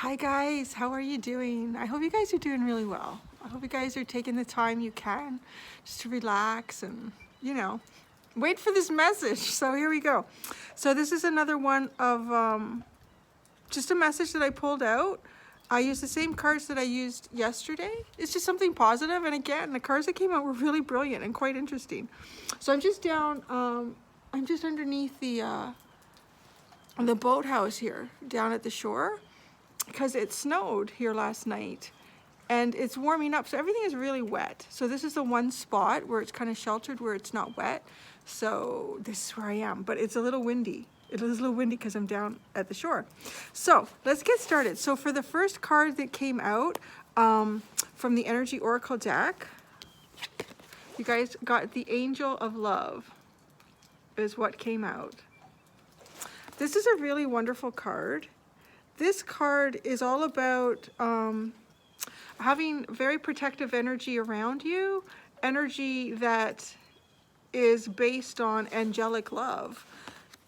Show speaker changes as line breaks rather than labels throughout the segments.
Hi guys, how are you doing? I hope you guys are doing really well. I hope you guys are taking the time you can just to relax and, wait for this message. So here we go. So this is another one of just a message that I pulled out. I used the same cards that I used yesterday. It's just something positive, and again, the cards that came out were really brilliant and quite interesting. So I'm just down, I'm just underneath the boathouse here, down at the shore, because it snowed here last night and it's warming up, so everything is really wet. So this is the one spot where it's kind of sheltered, where it's not wet. So this is where I am, but it's a little windy. It is a little windy because I'm down at the shore. So let's get started. So for the first card that came out from the Energy Oracle deck, you guys got the Angel of Love is what came out. This is a really wonderful card. This card is all about having very protective energy around you, energy that is based on angelic love.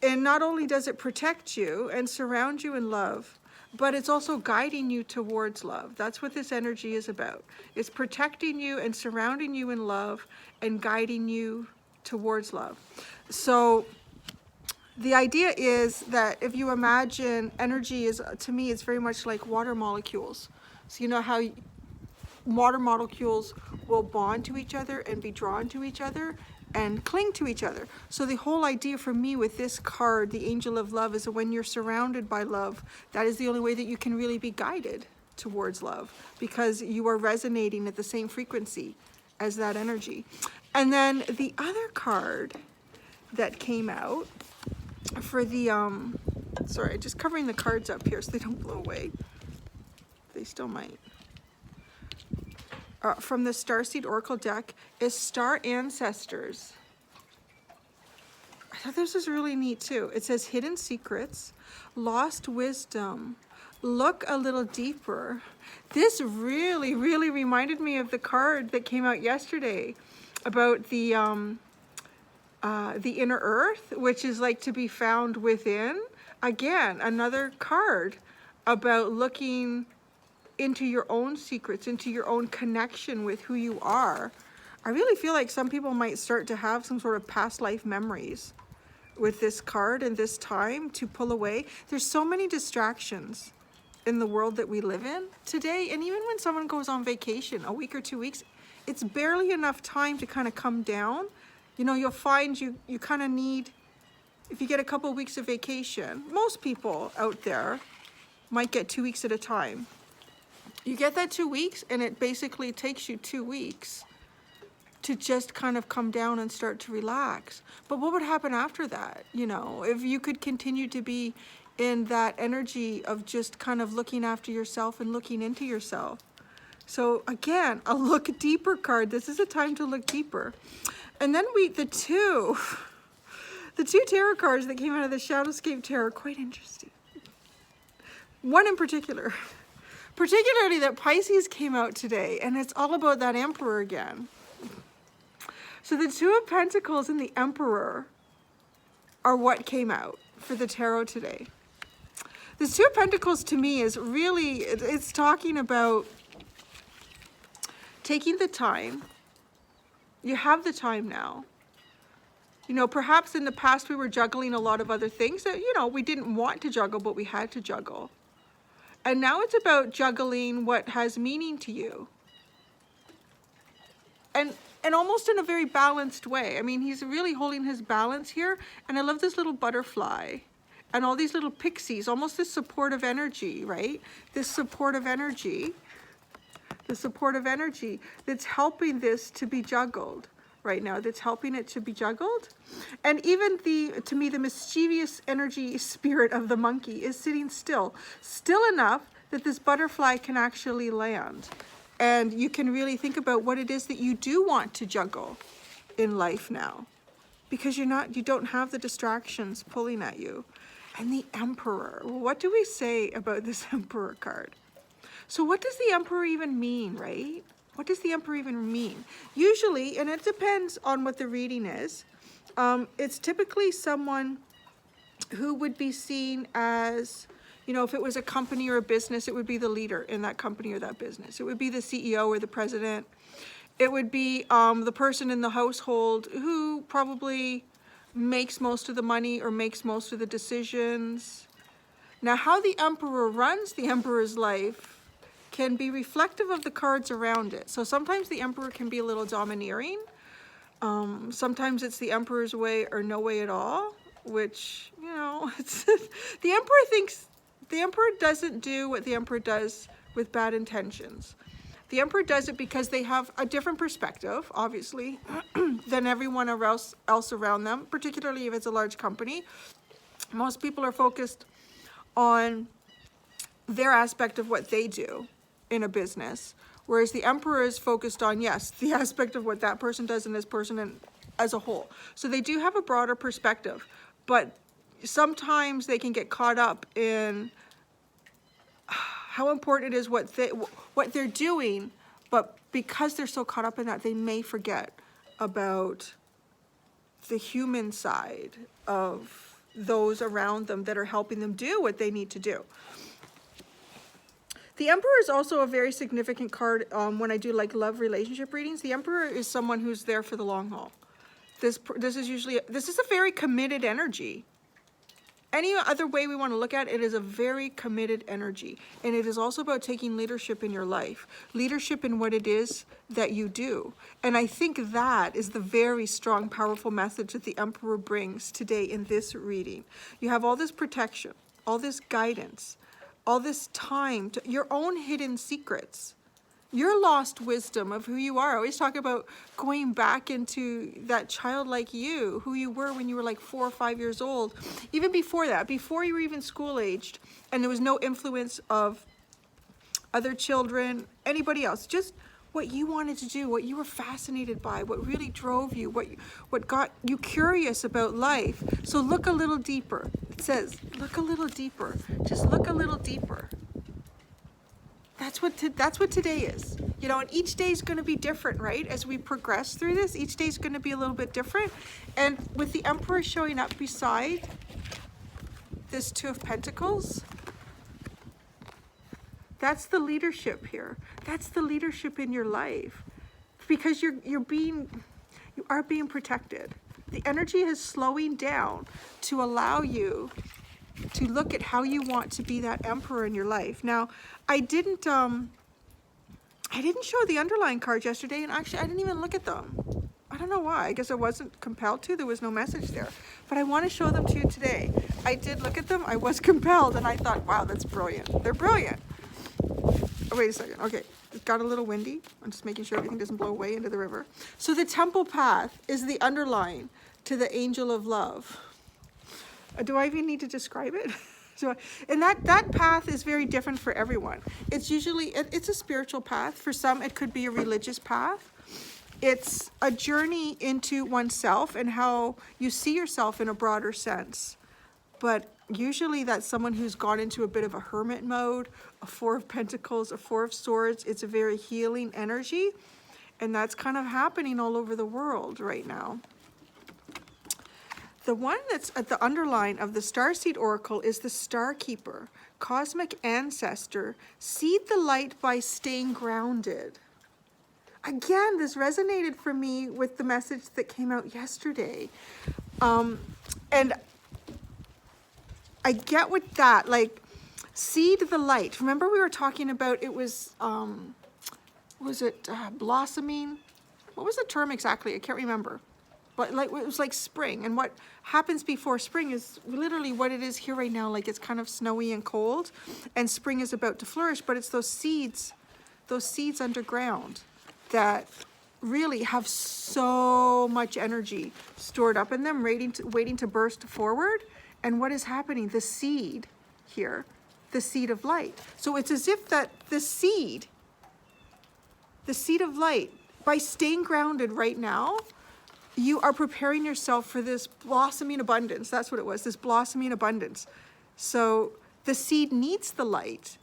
And not only does it protect you and surround you in love, but it's also guiding you towards love. That's what this energy is about. It's protecting you and surrounding you in love and guiding you towards love. So the idea is that if you imagine energy is, to me, it's very much like water molecules. So you know how water molecules will bond to each other and be drawn to each other and cling to each other. So the whole idea for me with this card, the Angel of Love, is that when you're surrounded by love, that is the only way that you can really be guided towards love, because you are resonating at the same frequency as that energy. And then the other card that came out for the, sorry, just covering the cards up here so they don't blow away. They still might. From the Starseed Oracle deck is Star Ancestors. I thought this was really neat too. It says Hidden Secrets, Lost Wisdom, Look a Little Deeper. This really, really reminded me of the card that came out yesterday about the inner earth, which is like to be found within. Again, another card about looking into your own secrets, into your own connection with who you are. I really feel like some people might start to have some sort of past life memories with this card and this time to pull away. There's so many distractions in the world that we live in today. And even when someone goes on vacation, a week or 2 weeks, it's barely enough time to kind of come down. You know, you'll find you kind of need, if you get a couple of weeks of vacation, most people out there might get 2 weeks at a time. You get that 2 weeks and it basically takes you 2 weeks to just kind of come down and start to relax. But what would happen after that? You know, if you could continue to be in that energy of just kind of looking after yourself and looking into yourself. So again, a look deeper card. This is a time to look deeper. And then the two tarot cards that came out of the Shadowscape Tarot are quite interesting. One in particularly that Pisces came out today, and it's all about that Emperor again. So the Two of Pentacles and the Emperor are what came out for the tarot today. The Two of Pentacles to me is really, it's talking about taking the time. You have the time now. You know, perhaps in the past we were juggling a lot of other things that, you know, we didn't want to juggle, but we had to juggle. And now it's about juggling what has meaning to you. And almost in a very balanced way. I mean, he's really holding his balance here. And I love this little butterfly and all these little pixies, almost this supportive energy, right? This supportive energy. The supportive energy that's helping this to be juggled right now, that's helping it to be juggled. And even to me, the mischievous energy spirit of the monkey is sitting still enough that this butterfly can actually land. And you can really think about what it is that you do want to juggle in life now, because you don't have the distractions pulling at you. And the Emperor, what do we say about this Emperor card? So what does the Emperor even mean, right? What does the Emperor even mean? Usually, and it depends on what the reading is, it's typically someone who would be seen as, You know, if it was a company or a business, it would be the leader in that company or that business. It would be the CEO or the president. It would be the person in the household who probably makes most of the money or makes most of the decisions. Now, how the emperor runs the emperor's life can be reflective of the cards around it. So sometimes the emperor can be a little domineering. Sometimes it's the emperor's way or no way at all, which, you know, it's the emperor doesn't do what the emperor does with bad intentions. The emperor does it because they have a different perspective, obviously, than everyone else around them, particularly if it's a large company. Most people are focused on their aspect of what they do in a business, whereas the emperor is focused on, yes, the aspect of what that person does and this person as a whole. So they do have a broader perspective, but sometimes they can get caught up in how important it is what they're doing, but because they're so caught up in that, they may forget about the human side of those around them that are helping them do what they need to do. The Emperor is also a very significant card when I do like love relationship readings. The Emperor is someone who's there for the long haul. This is a very committed energy. Any other way we want to look at it, it is a very committed energy. And it is also about taking leadership in your life, leadership in what it is that you do. And I think that is the very strong, powerful message that the Emperor brings today in this reading. You have all this protection, all this guidance, all this time to your own hidden secrets, your lost wisdom of who you are. I always talk about going back into that childlike you, who you were when you were like 4 or 5 years old. Even before that, before you were even school-aged, and there was no influence of other children, anybody else, just what you wanted to do, what you were fascinated by, what really drove you, what got you curious about life. So look a little deeper. It says, look a little deeper. Just look a little deeper. That's what today is. You know, and each day is going to be different, right? As we progress through this, each day is going to be a little bit different. And with the Emperor showing up beside this Two of Pentacles, that's the leadership here. That's the leadership in your life, because you are being protected. The energy is slowing down to allow you to look at how you want to be that emperor in your life. Now, I didn't show the underlying cards yesterday, and actually I didn't even look at them. I don't know why. I guess I wasn't compelled to. There was no message there. But I want to show them to you today. I did look at them. I was compelled, and I thought, wow, that's brilliant. They're brilliant. Oh, wait a second. Okay, it got a little windy. I'm just making sure everything doesn't blow away into the river. So the temple path is the underline to the angel of love. Do I even need to describe it? And that path is very different for everyone. It's usually, it's a spiritual path. For some, it could be a religious path. It's a journey into oneself and how you see yourself in a broader sense. But usually that's someone who's gone into a bit of a hermit mode, a Four of Pentacles, a Four of Swords. It's a very healing energy. And that's kind of happening all over the world right now. The one that's at the underline of the Starseed Oracle is the Star Keeper, Cosmic Ancestor. Seed the light by staying grounded. Again, this resonated for me with the message that came out yesterday. And I get with that, like, seed the light. Remember we were talking about, it was blossoming? What was the term exactly? I can't remember. But like, it was like spring, and what happens before spring is literally what it is here right now. Like, it's kind of snowy and cold, and spring is about to flourish, but it's those seeds underground that really have so much energy stored up in them, waiting to burst forward. And what is happening? The seed here, the seed of light. So it's as if that the seed of light, by staying grounded right now, you are preparing yourself for this blossoming abundance. That's what it was, this blossoming abundance. So the seed needs the light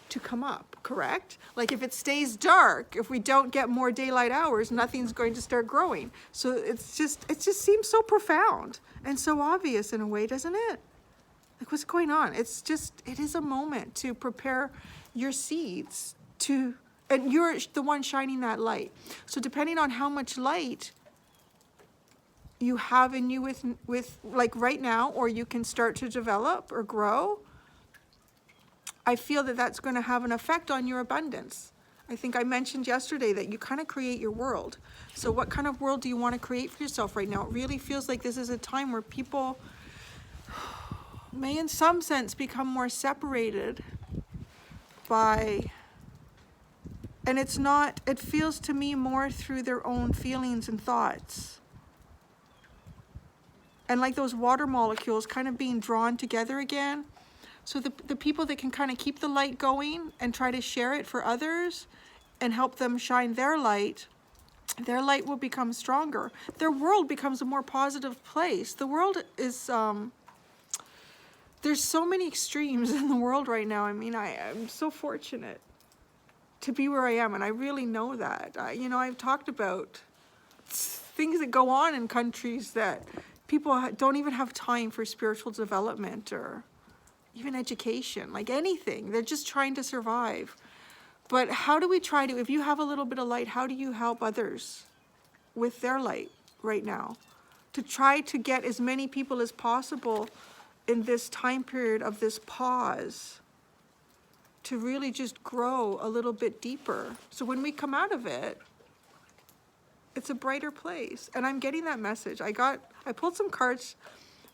to come up, correct? Like, if it stays dark, if we don't get more daylight hours, nothing's going to start growing. So it just seems so profound and so obvious in a way, doesn't it? Like, what's going on? It's just, it is a moment to prepare your seeds to, and you're the one shining that light. So depending on how much light you have in you with like right now, or you can start to develop or grow, I feel that that's going to have an effect on your abundance. I think I mentioned yesterday that you kind of create your world. So what kind of world do you want to create for yourself right now? It really feels like this is a time where people may in some sense become more separated by, and it's not, it feels to me more through their own feelings and thoughts. And like those water molecules kind of being drawn together again. So the people that can kind of keep the light going and try to share it for others and help them shine their light will become stronger. Their world becomes a more positive place. The world is, there's so many extremes in the world right now. I mean, I'm so fortunate to be where I am, and I really know that. You know, I've talked about things that go on in countries that people don't even have time for spiritual development or even education, like anything. They're just trying to survive. But how do we try to, if you have a little bit of light, how do you help others with their light right now? To try to get as many people as possible in this time period of this pause to really just grow a little bit deeper. So when we come out of it, it's a brighter place. And I'm getting that message. I pulled some cards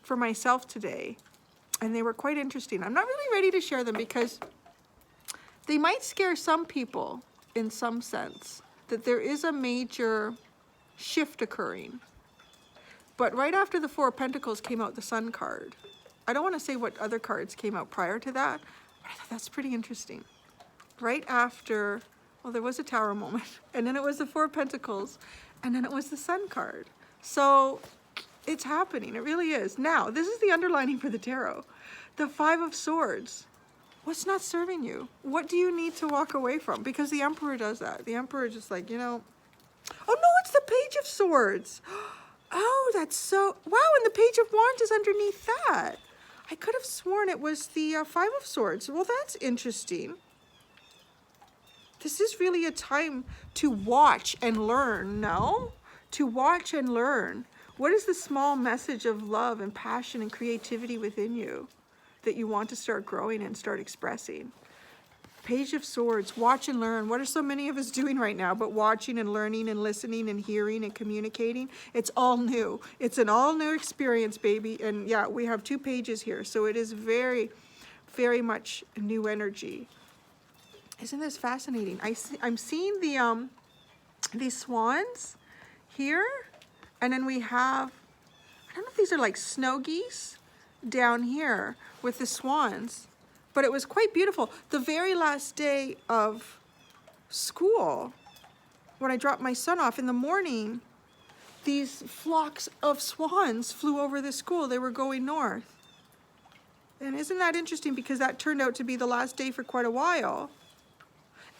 for myself today, and they were quite interesting. I'm not really ready to share them because they might scare some people in some sense, that there is a major shift occurring. But right after the Four of Pentacles came out the Sun card. I don't want to say what other cards came out prior to that, but I thought that's pretty interesting. Right after, well, there was a Tower moment, and then it was the Four of Pentacles, and then it was the Sun card. So it's happening, it really is. Now, this is the underlining for the tarot. The Five of Swords. What's not serving you? What do you need to walk away from? Because the Emperor does that. The Emperor is just like, you know, oh no, it's the Page of Swords. Oh, that's so, wow, and the Page of Wands is underneath that. I could have sworn it was the Five of Swords. Well, that's interesting. This is really a time to watch and learn, no? To watch and learn. What is the small message of love and passion and creativity within you that you want to start growing and start expressing? Page of Swords, watch and learn. What are so many of us doing right now but watching and learning and listening and hearing and communicating? It's all new. It's an all new experience, baby. And yeah, we have 2 pages here. So it is very, very much new energy. Isn't this fascinating? I'm seeing the these swans here. And then we have, I don't know if these are like snow geese down here with the swans, but it was quite beautiful. The very last day of school, when I dropped my son off in the morning, these flocks of swans flew over the school. They were going north. And isn't that interesting? Because that turned out to be the last day for quite a while.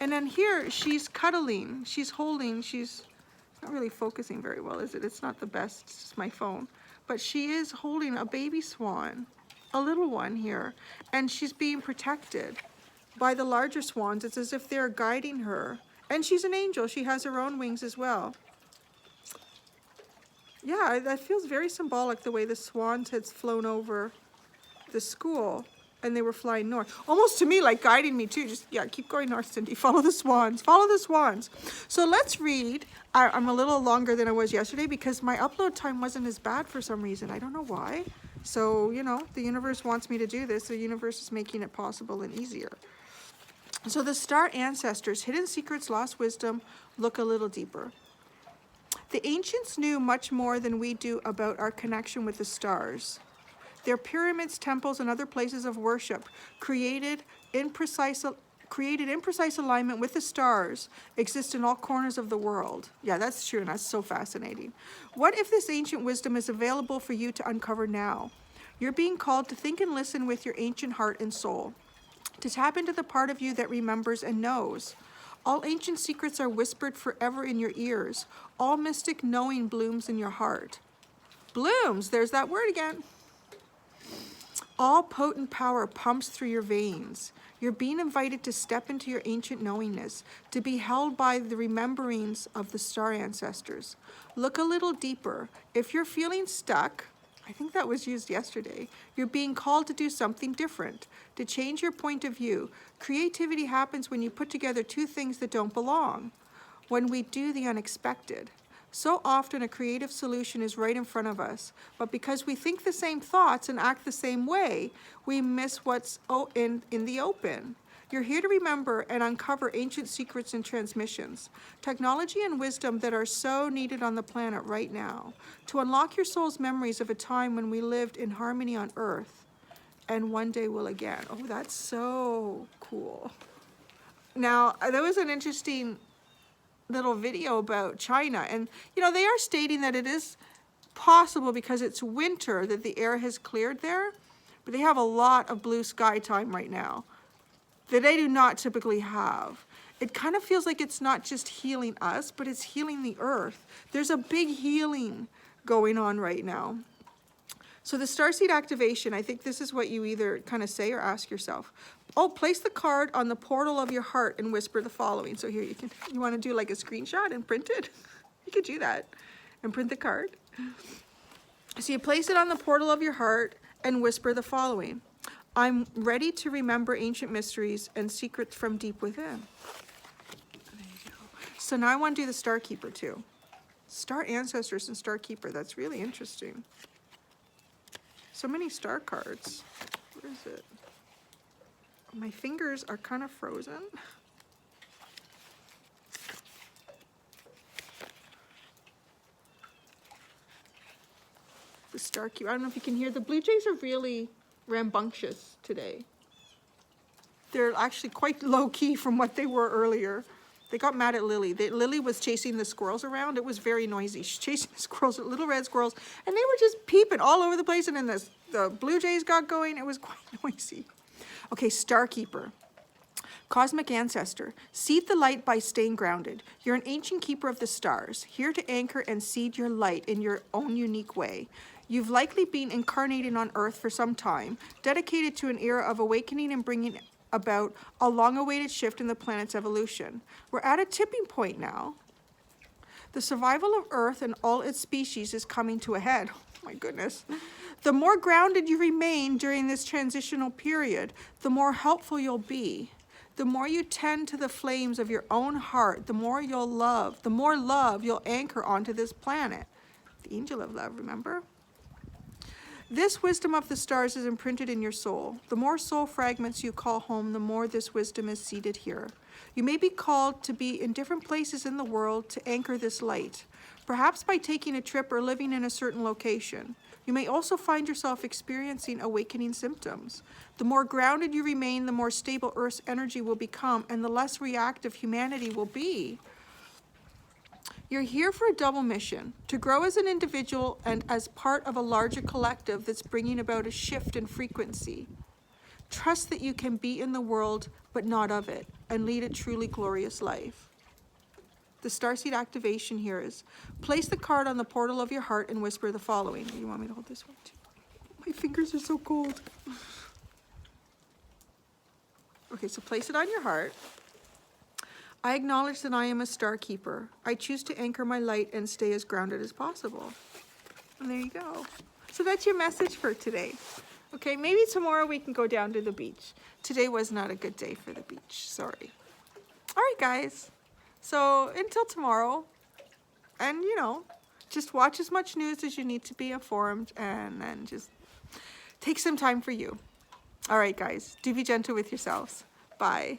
And then here, she's cuddling, she's holding, she's not really focusing very well, is it? It's not the best, it's just my phone. But she is holding a baby swan, a little one here, and she's being protected by the larger swans. It's as if they're guiding her. And she's an angel, she has her own wings as well. Yeah, that feels very symbolic, the way the swans had flown over the school and they were flying north. Almost to me like guiding me too. Just, yeah, keep going north, Cindy. Follow the swans. Follow the swans. So let's read. I'm a little longer than I was yesterday because my upload time wasn't as bad for some reason. I don't know why. So, you know, the universe wants me to do this. The universe is making it possible and easier. So the star ancestors, hidden secrets, lost wisdom, look a little deeper. The ancients knew much more than we do about our connection with the stars. Their pyramids, temples, and other places of worship created in precise alignment with the stars exist in all corners of the world. Yeah, that's true, and that's so fascinating. What if this ancient wisdom is available for you to uncover now? You're being called to think and listen with your ancient heart and soul, to tap into the part of you that remembers and knows. All ancient secrets are whispered forever in your ears. All mystic knowing blooms in your heart. Blooms, there's that word again. All potent power pumps through your veins. You're being invited to step into your ancient knowingness, to be held by the rememberings of the star ancestors. Look a little deeper. If you're feeling stuck, I think that was used yesterday, you're being called to do something different, to change your point of view. Creativity happens when you put together two things that don't belong, when we do the unexpected. So often a creative solution is right in front of us, but because we think the same thoughts and act the same way, we miss what's in the open. You're here to remember and uncover ancient secrets and transmissions, technology and wisdom that are so needed on the planet right now, to unlock your soul's memories of a time when we lived in harmony on Earth, and one day will again. Oh, that's so cool. Now, there was an interesting little video about China, and you know, they are stating that it is possible because it's winter that the air has cleared there, but they have a lot of blue sky time right now that they do not typically have. It kind of feels like it's not just healing us, but it's healing the earth. There's a big healing going on right now. So the starseed activation, I think this is what you either kind of say or ask yourself. Oh, place the card on the portal of your heart and whisper the following. So here you want to do like a screenshot and print it? You could do that and print the card. So you place it on the portal of your heart and whisper the following. I'm ready to remember ancient mysteries and secrets from deep within. There you go. So now I want to do the Star Keeper too. Star Ancestors and Star Keeper, that's really interesting. So many star cards. Where is it? My fingers are kind of frozen. The Star Keeper. I don't know if you can hear. The Blue Jays are really rambunctious today. They're actually quite low key from what they were earlier. They got mad at Lily. Lily was chasing the squirrels around. It was very noisy. She's chasing the squirrels, little red squirrels, and they were just peeping all over the place. And then the Blue Jays got going. It was quite noisy. Okay, Star Keeper. Cosmic Ancestor. Seed the light by staying grounded. You're an ancient keeper of the stars, here to anchor and seed your light in your own unique way. You've likely been incarnating on Earth for some time, dedicated to an era of awakening and bringing about a long-awaited shift in the planet's evolution. We're at a tipping point now. The survival of Earth and all its species is coming to a head. Oh my goodness. The more grounded you remain during this transitional period, the more helpful you'll be. The more you tend to the flames of your own heart, the more love you'll anchor onto this planet. The angel of love, remember? This wisdom of the stars is imprinted in your soul. The more soul fragments you call home, the more this wisdom is seated here. You may be called to be in different places in the world to anchor this light, perhaps by taking a trip or living in a certain location. You may also find yourself experiencing awakening symptoms. The more grounded you remain, the more stable Earth's energy will become, and the less reactive humanity will be. You're here for a double mission, to grow as an individual and as part of a larger collective that's bringing about a shift in frequency. Trust that you can be in the world, but not of it, and lead a truly glorious life. The Starseed activation here is, place the card on the portal of your heart and whisper the following. You want me to hold this one too? My fingers are so cold. Okay, so place it on your heart. I acknowledge that I am a star keeper. I choose to anchor my light and stay as grounded as possible. And there you go. So that's your message for today. Okay, maybe tomorrow we can go down to the beach. Today was not a good day for the beach, sorry. All right, guys. So until tomorrow, and you know, just watch as much news as you need to be informed, and then just take some time for you. All right, guys, do be gentle with yourselves. Bye.